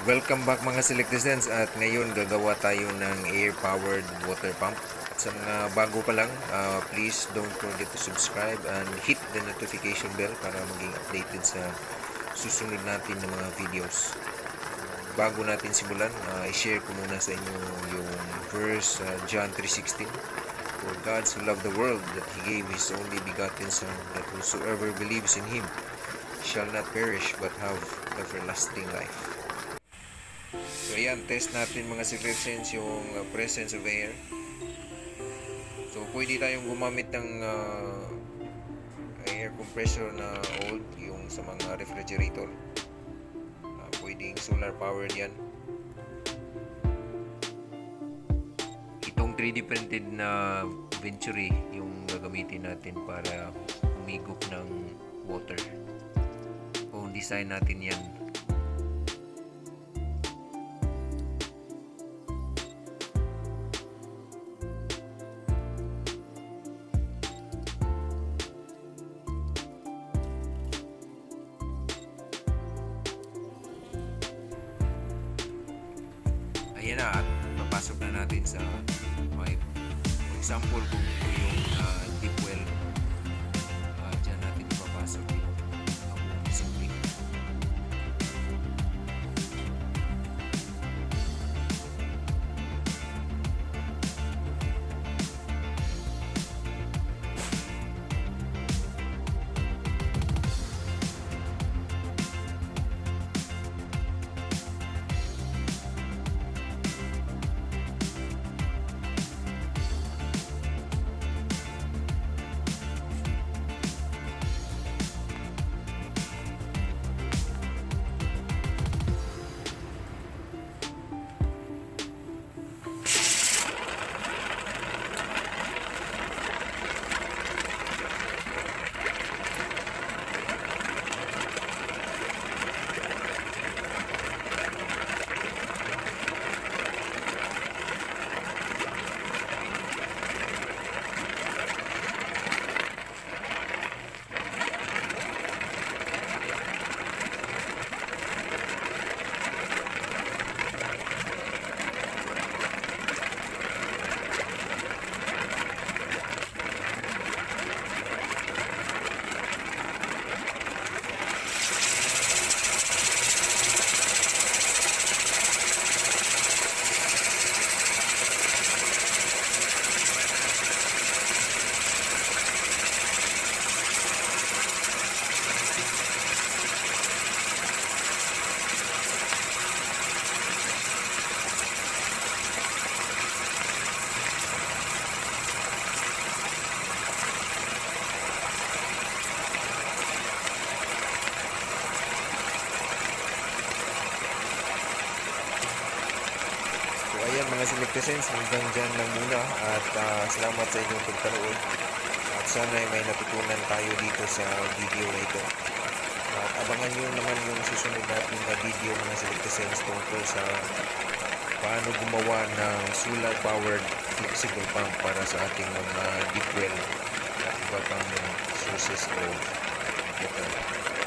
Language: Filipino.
Welcome back mga selectizens, at ngayon gagawa tayo ng air-powered water pump. At sa mga bago pa lang, please don't forget to subscribe and hit the notification bell para maging updated sa susunod natin ng mga videos. Bago natin simulan, i-share ko muna sa inyo yung verse John 3:16. For God so loved the world that He gave His only begotten Son, that whosoever believes in Him shall not perish but have everlasting life. So ayan, test natin mga secret sense yung presence of air. So pwede tayong gumamit ng air compressor na old, yung sa mga refrigerator. Pwedeng solar powered yan. Itong 3D printed na Venturi yung gagamitin natin para humigop ng water. Kung design natin yan. Ayan na, at papasok na natin sa pipe. For example, kung ito yung deep well, dyan natin ipapasok yung buong. Ayan mga selectizens, hanggang dyan lang muna, at salamat sa inyong pagpanood, at sana ay may natutunan tayo dito sa video na ito. At abangan nyo naman yung susunod natin na video mga selectizens tungkol sa paano gumawa ng solar powered flexible pump para sa ating mga deep well at iba pang sources of water.